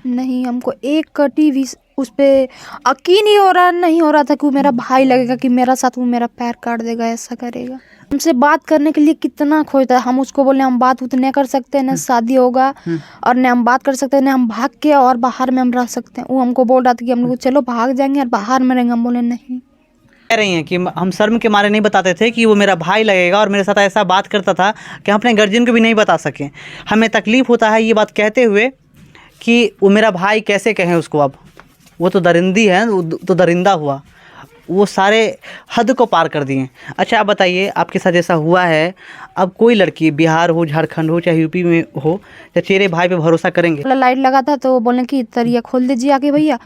नहीं, हमको एक कटी भी उस पे यकीन ही नहीं हो रहा था कि वो मेरा भाई लगेगा, कि मेरा साथ वो मेरा पैर काट देगा, ऐसा करेगा। हमसे बात करने के लिए कितना खोजता है। हम उसको बोले हम बात उतने कर सकते हैं, न शादी होगा और न हम बात कर सकते हैं, न हम भाग के और बाहर में हम रह सकते हैं। वो हमको बोल रहा था कि हम लोग चलो भाग जाएंगे और बाहर में रहेंगे। हम बोले नहीं। कह रही हैं कि हम शर्म के मारे नहीं बताते थे कि वो मेरा भाई लगेगा और मेरे साथ ऐसा बात करता था कि हम अपने गार्जियन को भी नहीं बता सके। हमें तकलीफ़ होता है ये बात कहते हुए कि वो मेरा भाई कैसे कहें उसको। अब वो तो दरिंदी है, वो तो दरिंदा हुआ, वो सारे हद को पार कर दिए। अच्छा आप बताइए, आपके साथ ऐसा हुआ है, अब कोई लड़की बिहार हो, झारखंड हो, चाहे यूपी में हो, चचेरे भाई पे भरोसा करेंगे? लाइट लगा था तो बोले कि तरिया खोल दीजिए आके भैया।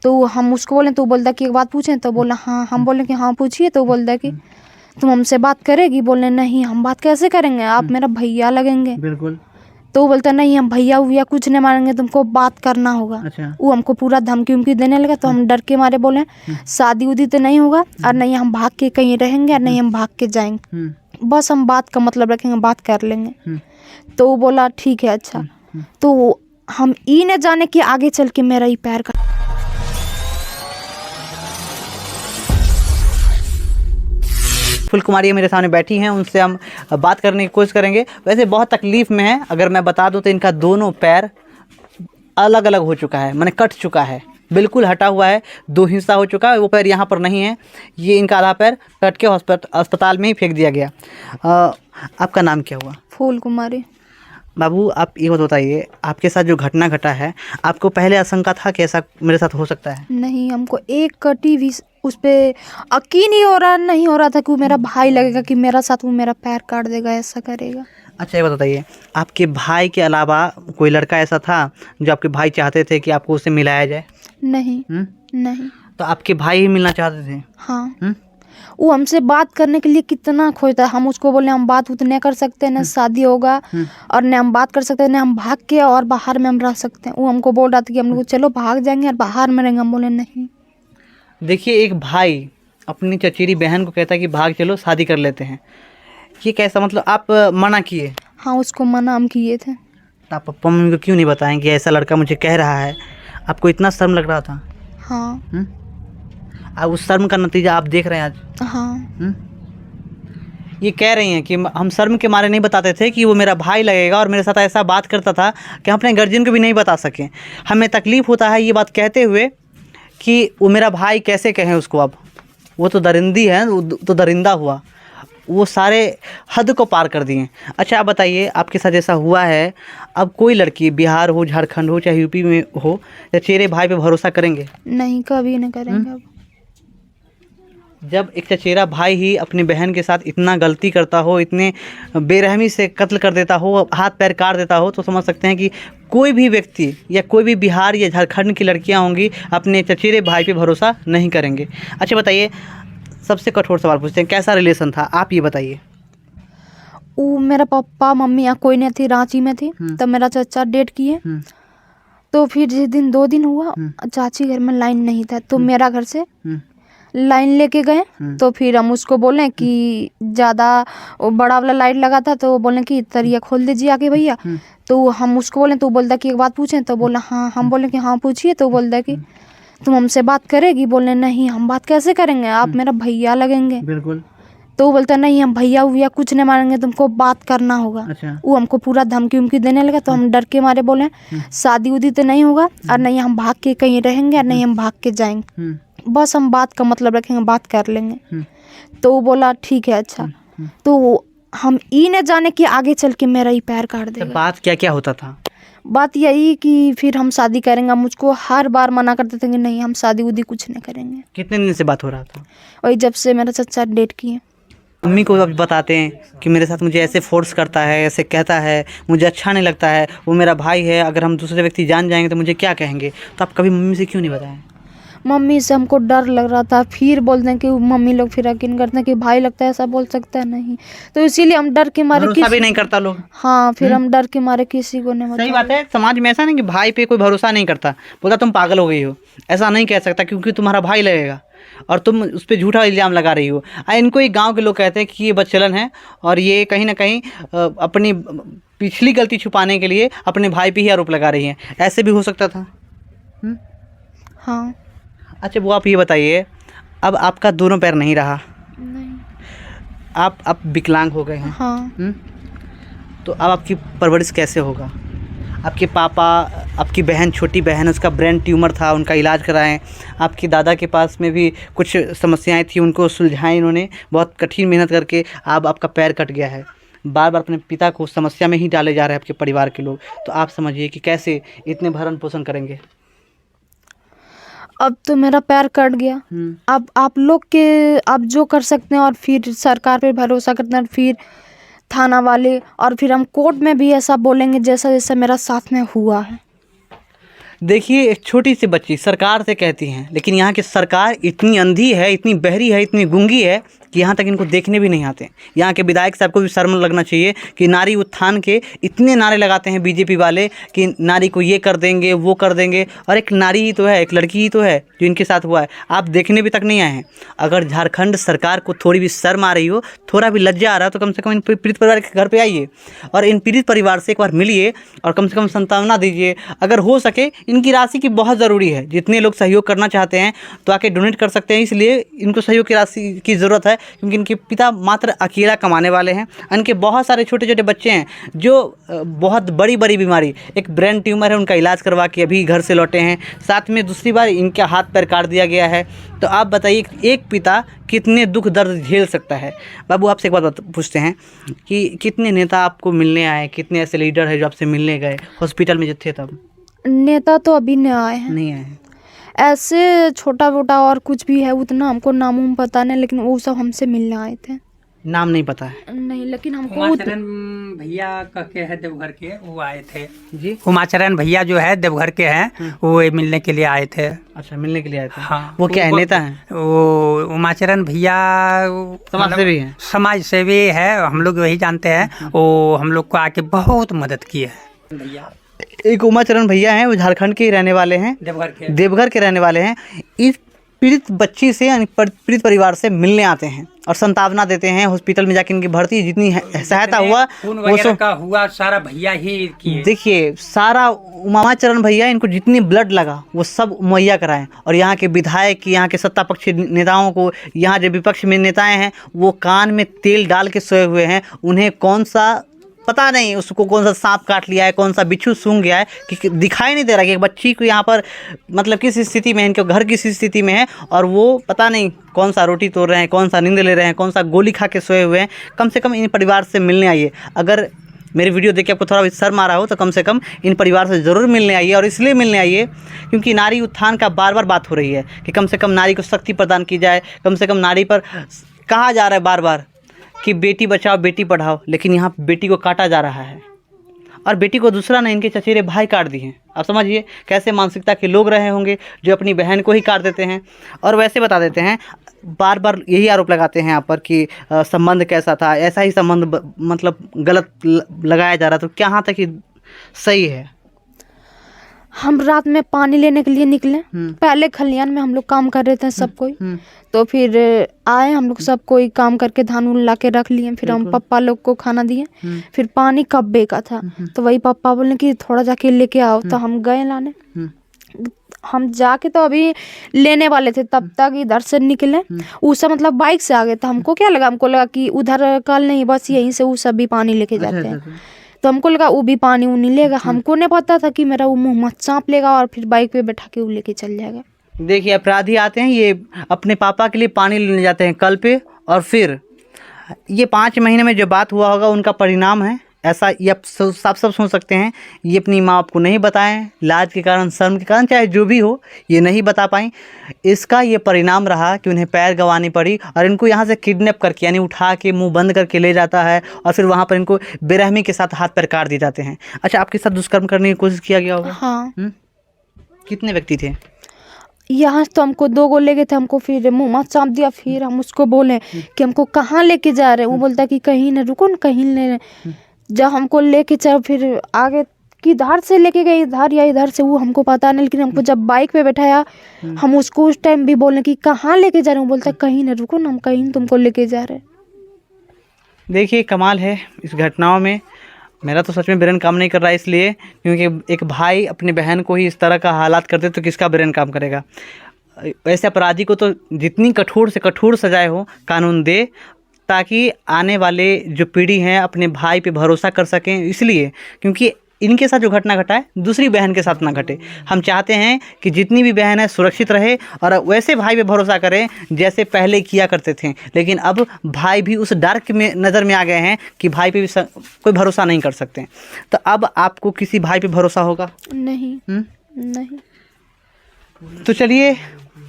तो हम उसको बोले तो बोलता कि एक बात पूछें, तो बोला हाँ। हम बोले कि हाँ पूछिए। तो बोलता कि तुम हमसे बात करेगी? बोले नहीं, हम बात कैसे करेंगे, आप मेरा भैया लगेंगे। बिल्कुल। तो वो बोलता नहीं, हम भैया हुआ कुछ नहीं मानेंगे, तुमको बात करना होगा। अच्छा। वो हमको पूरा धमकी उमकी देने लगा। तो हम डर के मारे बोले शादी उदी तो नहीं होगा, और नहीं हम भाग के कहीं रहेंगे, और नहीं हम भाग के जाएंगे, बस हम बात का मतलब रखेंगे, बात कर लेंगे। तो वो बोला ठीक है अच्छा। तो हम ई न जाने कि आगे चल के मेरा ही पैर का फुल कुमारी मेरे सामने बैठी हैं, उनसे हम बात करने की कोशिश करेंगे। वैसे बहुत तकलीफ़ में है, अगर मैं बता दूं तो इनका दोनों पैर अलग अलग हो चुका है, माने कट चुका है, बिल्कुल हटा हुआ है, दो हिस्सा हो चुका है। वो पैर यहाँ पर नहीं है, ये इनका आधा पैर कट के अस्पताल में ही फेंक दिया गया। आपका नाम क्या हुआ? फूल कुमारी। बाबू आप ये बताइए, आपके साथ जो घटना घटा है, आपको पहले आशंका था कि ऐसा मेरे साथ हो सकता है? नहीं, हमको एक कटी भी उस पे यकीन ही नहीं हो रहा था कि वो मेरा भाई लगेगा, कि मेरा साथ वो मेरा पैर काट देगा, ऐसा करेगा। अच्छा ये बताइए, आपके भाई के अलावा कोई लड़का ऐसा था जो आपके भाई चाहते थे कि आपको उससे मिलाया जाए? नहीं। नहीं। तो आपके भाई ही मिलना चाहते थे? हाँ। वो हमसे बात करने के लिए कितना खोजता है। हम उसको बोले हम बात उतने कर सकते हैं, न शादी होगा और न हम बात कर सकते हैं, न हम भाग के और बाहर में हम रह सकते हैं। वो हमको बोल रहा था कि हम लोग चलो भाग जाएंगे और बाहर में रहेंगे। हम बोले नहीं। देखिए, एक भाई अपनी चचेरी बहन को कहता है कि भाग चलो शादी कर लेते हैं, ये कैसा? मतलब आप मना किए? हाँ, उसको मना हम किए थे। तो आप पापा मम्मी को क्यों नहीं बताएं कि ऐसा लड़का मुझे कह रहा है? आपको इतना शर्म लग रहा था? हाँ। अब उस शर्म का नतीजा आप देख रहे हैं आज। हाँ। ये कह रही हैं कि हम शर्म के मारे नहीं बताते थे कि वो मेरा भाई लगेगा और मेरे साथ ऐसा बात करता था कि हम अपने गार्जियन को भी नहीं बता सके। हमें तकलीफ़ होता है ये बात कहते हुए कि वो मेरा भाई कैसे कहें उसको। अब वो तो दरिंदी है, वो तो दरिंदा हुआ, वो सारे हद को पार कर दिए। अच्छा आप बताइए, आपके साथ ऐसा हुआ है, अब कोई लड़की बिहार हो, झारखंड हो, चाहे यूपी में हो, चचेरे भाई पे भरोसा करेंगे? नहीं, कभी नहीं करेंगे। अब जब एक चचेरा भाई ही अपनी बहन के साथ इतना गलती करता हो, इतने बेरहमी से कत्ल कर देता हो, हाथ पैर काट देता हो, तो समझ सकते हैं कि कोई भी व्यक्ति या कोई भी बिहार या झारखंड की लड़कियां होंगी अपने चचेरे भाई पे भरोसा नहीं करेंगे। अच्छा बताइए, सबसे कठोर सवाल पूछते हैं, कैसा रिलेशन था आप ये बताइए? वो मेरा पापा मम्मी यहाँ कोई नहीं थी, रांची में थी। तब मेरा चाचा डेट किए। तो फिर जिस दिन 2 दिन हुआ, चाची घर में लाइन नहीं था, तो मेरा घर से लाइन लेके गए। तो फिर हम उसको बोले कि ज़्यादा बड़ा वाला लाइट लगा था, तो बोले कि तरिया खोल दीजिए आके भैया। तो हम उसको बोले तो बोलता कि एक बात पूछें, तो बोला हाँ। हम बोले कि हाँ पूछिए। तो बोलता कि तुम हमसे बात करेगी? बोले नहीं, हम बात कैसे करेंगे, आप मेरा भैया लगेंगे। बिल्कुल। तो वो बोलता नहीं, हम भैया हुआ कुछ नहीं मानेंगे, तुमको बात करना होगा। अच्छा। वो हमको पूरा धमकी उमकी देने लगा। तो हम डर के मारे बोले शादी उदी तो नहीं होगा, और नहीं हम भाग के कहीं रहेंगे, और नहीं हम भाग के जाएंगे, बस हम बात का मतलब रखेंगे, बात कर लेंगे। तो वो बोला ठीक है अच्छा। तो हम ई न जाने कि आगे चल के मेरा ही पैर काट देगा। बात क्या क्या होता था? बात यही कि फिर हम शादी करेंगे। मुझको हर बार मना करते थे कि नहीं हम शादी उदी कुछ नहीं करेंगे। कितने दिन से बात हो रहा था? वही जब से मेरा चाचा डेट किए। मम्मी को अब बताते हैं कि मेरे साथ मुझे ऐसे फोर्स करता है, ऐसे कहता है, मुझे अच्छा नहीं लगता है, वो मेरा भाई है, अगर हम दूसरे व्यक्ति जान जाएंगे तो मुझे क्या कहेंगे। तो आप कभी मम्मी से क्यों नहीं बताएं? मम्मी से हमको डर लग रहा था। फिर बोलते हैं कि मम्मी लोग फिर यकीन करते हैं कि भाई लगता है, ऐसा बोल सकता है नहीं। तो इसीलिए हम डर के मारे भरोसा भी नहीं करता लोग। हाँ, फिर हम डर के मारे किसी को नहीं सही बात है, समाज में ऐसा नहीं कि भाई पे कोई भरोसा नहीं करता, बोलता तुम पागल हो गई हो, ऐसा नहीं कह सकता क्योंकि तुम्हारा भाई लगेगा। और तुम उस पर झूठा इल्ज़ाम लगा रही हो। इनको एक गांव के लोग कहते हैं कि ये बदचलन है और ये कहीं ना कहीं अपनी पिछली गलती छुपाने के लिए अपने भाई पे ही आरोप लगा रही हैं। ऐसे भी हो सकता था। हाँ। अच्छा वो आप ये बताइए, अब आपका दोनों पैर नहीं रहा, नहीं। आप अब विकलांग हो गए हैं। हाँ। तो अब आपकी परवरिश कैसे होगा? आपके पापा, आपकी बहन, छोटी बहन, उसका ब्रेन ट्यूमर था, उनका इलाज कराएं। आपके दादा के पास में भी कुछ समस्याएं थी, उनको सुलझाएं इन्होंने बहुत कठिन मेहनत करके। अब आपका पैर कट गया है, बार बार अपने पिता को समस्या में ही डाले जा रहे हैं आपके परिवार के लोग। तो आप समझिए कि कैसे इतने भरण पोषण करेंगे। अब तो मेरा पैर कट गया, अब आप लोग के आप जो कर सकते हैं, और फिर सरकार पे भरोसा करते हैं, फिर थाना वाले, और फिर हम कोर्ट में भी ऐसा बोलेंगे जैसा जैसा मेरा साथ में हुआ है। देखिए, एक छोटी सी बच्ची सरकार से कहती हैं, लेकिन यहाँ की सरकार इतनी अंधी है, इतनी बहरी है, इतनी गूंगी है कि यहाँ तक इनको देखने भी नहीं आते। यहाँ के विधायक साहब को भी शर्म लगना चाहिए कि नारी उत्थान के इतने नारे लगाते हैं बीजेपी वाले कि नारी को ये कर देंगे, वो कर देंगे, और एक नारी ही तो है, एक लड़की ही तो है जो इनके साथ हुआ है। आप देखने भी तक नहीं आए हैं। अगर झारखंड सरकार को थोड़ी भी शर्म आ रही हो, थोड़ा भी लज्जा आ रहा है, तो कम से कम इन पीड़ित परिवार के घर पर आइए और इन पीड़ित परिवार से एक बार मिलिए और कम से कम सांत्वना दीजिए। अगर हो सके, इनकी राशि की बहुत ज़रूरी है। जितने लोग सहयोग करना चाहते हैं तो आके डोनेट कर सकते हैं, इसलिए इनको सहयोग की राशि की ज़रूरत है, क्योंकि इनके पिता मात्र अकेला कमाने वाले हैं। इनके बहुत सारे छोटे छोटे बच्चे हैं जो बहुत बड़ी बड़ी बीमारी, एक ब्रेन ट्यूमर है, उनका इलाज करवा के अभी घर से लौटे हैं। साथ में दूसरी बार इनका हाथ पैर काट दिया गया है। तो आप बताइए, एक पिता कितने दुख दर्द झेल सकता है। बाबू, आपसे एक बात पूछते हैं कि कितने नेता आपको मिलने आए, कितने ऐसे लीडर हैं जो आपसे मिलने गए हॉस्पिटल में जब थे तब? नेता तो अभी नहीं आए हैं, नहीं आए। ऐसे छोटा मोटा और कुछ भी है, उतना हमको नाम पता नहीं, लेकिन वो सब हमसे मिलने आए थे। नाम नहीं पता है? नहीं, लेकिन हमको उमाचरण भैया का के है देवघर के, वो आए थे जी। उमाचरण भैया जो है देवघर के हैं, वो मिलने के लिए आए थे। अच्छा, मिलने के लिए आए थे। हाँ। वो क्या है, नेता हैं? वो उमाचरण भैया समाज सेवी हैं? समाज सेवी है, हम लोग वही जानते हैं। वो हम लोग को आके बहुत मदद की है भैया। एक उमाचरण भैया हैं, वो झारखंड के ही रहने वाले हैं, देवघर के रहने वाले हैं। इस पीड़ित बच्ची से, यानी पीड़ित परिवार से मिलने आते हैं और सांत्वना देते हैं। हॉस्पिटल में जाके इनकी भर्ती, जितनी सहायता हुआ वो सब का हुआ सारा भैया ही किए। देखिए, सारा उमाचरण भैया, इनको जितनी ब्लड लगा वो सब मुहैया कराएं। और यहाँ के विधायक, यहाँ के सत्ता पक्षी नेताओं को, यहाँ जो विपक्ष में नेताएं हैं, वो कान में तेल डाल के सोए हुए हैं। उन्हें कौन सा पता नहीं, उसको कौन सा सांप काट लिया है, कौन सा बिच्छू सूंघ गया है, कि दिखाई नहीं दे रहा कि एक बच्ची को यहाँ पर मतलब किस स्थिति में है, इनके घर किस स्थिति में है, और वो पता नहीं कौन सा रोटी तोड़ रहे हैं, कौन सा नींद ले रहे हैं, कौन सा गोली खा के सोए हुए हैं। कम से कम इन परिवार से मिलने आइए। अगर मेरी वीडियो देख के आपको थोड़ा भी शर्म आ रहा हो तो कम से कम इन परिवार से ज़रूर मिलने आइए। और इसलिए मिलने आइए क्योंकि नारी उत्थान का बार बार बात हो रही है कि कम से कम नारी को शक्ति प्रदान की जाए। कम से कम नारी पर कहा जा रहा है बार बार कि बेटी बचाओ बेटी पढ़ाओ, लेकिन यहाँ बेटी को काटा जा रहा है। और बेटी को दूसरा नहीं, इनके चचेरे भाई काट दिए हैं। आप समझिए कैसे मानसिकता के लोग रहे होंगे जो अपनी बहन को ही काट देते हैं। और वैसे बता देते हैं, बार बार यही आरोप लगाते हैं यहाँ पर कि संबंध कैसा था, ऐसा ही संबंध मतलब गलत लगाया जा रहा। तो क्या यहाँ तक सही है? हम रात में पानी लेने के लिए निकले, पहले खलियान में हम लोग काम कर रहे थे सब कोई, तो फिर आए हम लोग सब कोई काम करके धान उन ला के रख लिए। फिर हम पापा लोग को खाना दिए। फिर पानी कब्बे का था, तो वही पापा बोले कि थोड़ा जाके लेके आओ, तो हम गए लाने। हम जाके तो अभी लेने वाले थे, तब तक इधर से निकले। उस मतलब बाइक से आ गए, तो हमको क्या लगा, हमको लगा कि उधर कल नहीं, बस यहीं से वो सब भी पानी लेके जाते हैं। तो हमको लगा वो भी पानी उनी लेगा। हमको नहीं पता था कि मेरा वो मुँह मत चाँप लेगा और फिर बाइक पे बैठा के वो लेके चल जाएगा। देखिए, अपराधी आते हैं, ये अपने पापा के लिए पानी लेने जाते हैं कल पे, और फिर ये 5 महीने में जो बात हुआ होगा उनका परिणाम है ऐसा। ये आप सब सोच सकते हैं। ये अपनी माँ बाप को नहीं बताएं, लाज के कारण, शर्म के कारण, चाहे जो भी हो, ये नहीं बता पाई। इसका ये परिणाम रहा कि उन्हें पैर गंवानी पड़ी। और इनको यहाँ से किडनैप करके, यानी उठा के मुंह बंद करके ले जाता है, और फिर वहाँ पर इनको बेरहमी के साथ हाथ पैर काट दिए जाते हैं। अच्छा, आपके साथ दुष्कर्म करने की कोशिश किया गया होगा? हाँ। कितने व्यक्ति थे? यहाँ तो हमको 2 गो ले गए थे, हमको फिर मुँह मत चाँप दिया। फिर हम उसको बोले कि हमको कहाँ लेके जा रहे हैं, वो बोलता कि कहीं न रुको न, कहीं ले। जब हमको लेके चल, फिर आगे किधर से लेके गए, इधर या इधर से, वो हमको पता नहीं, लेकिन हमको जब बाइक पे बैठाया, हम उसको उस टाइम भी बोले कि कहाँ लेके जा रहे हो, बोलता कहीं ना, रुको ना, हम कहीं तुमको लेके जा रहे हैं। देखिए कमाल है इस घटनाओं में। मेरा तो सच में ब्रेन काम नहीं कर रहा है, इसलिए क्योंकि एक भाई अपनी बहन को ही इस तरह का हालात कर दे तो किसका ब्रेन काम करेगा। ऐसे अपराधी को तो जितनी कठोर से कठोर सजाए हो कानून दे, ताकि आने वाले जो पीढ़ी हैं अपने भाई पे भरोसा कर सकें। इसलिए क्योंकि इनके साथ जो घटना घटा है दूसरी बहन के साथ ना घटे। हम चाहते हैं कि जितनी भी बहन है सुरक्षित रहे और वैसे भाई पे भरोसा करें जैसे पहले किया करते थे। लेकिन अब भाई भी उस डार्क में नज़र में आ गए हैं कि भाई पे भी कोई भरोसा नहीं कर सकते। तो अब आपको किसी भाई पे भरोसा होगा? नहीं। नहीं। तो चलिए,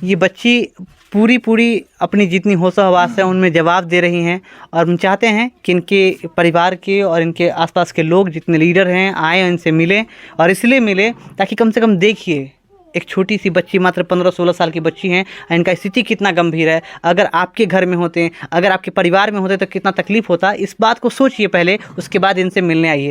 ये बच्ची पूरी अपनी जितनी होशो हवास है उनमें जवाब दे रही हैं, और हम चाहते हैं कि इनके परिवार के और इनके आसपास के लोग जितने लीडर हैं आए, इनसे मिलें। और इसलिए मिले ताकि कम से कम देखिए, एक छोटी सी बच्ची, मात्र 15-16 साल की बच्ची हैं, इनका स्थिति कितना गंभीर है। अगर आपके घर में होते, अगर आपके परिवार में होते तो कितना तकलीफ़ होता। इस बात को सोचिए पहले, उसके बाद इनसे मिलने आइए।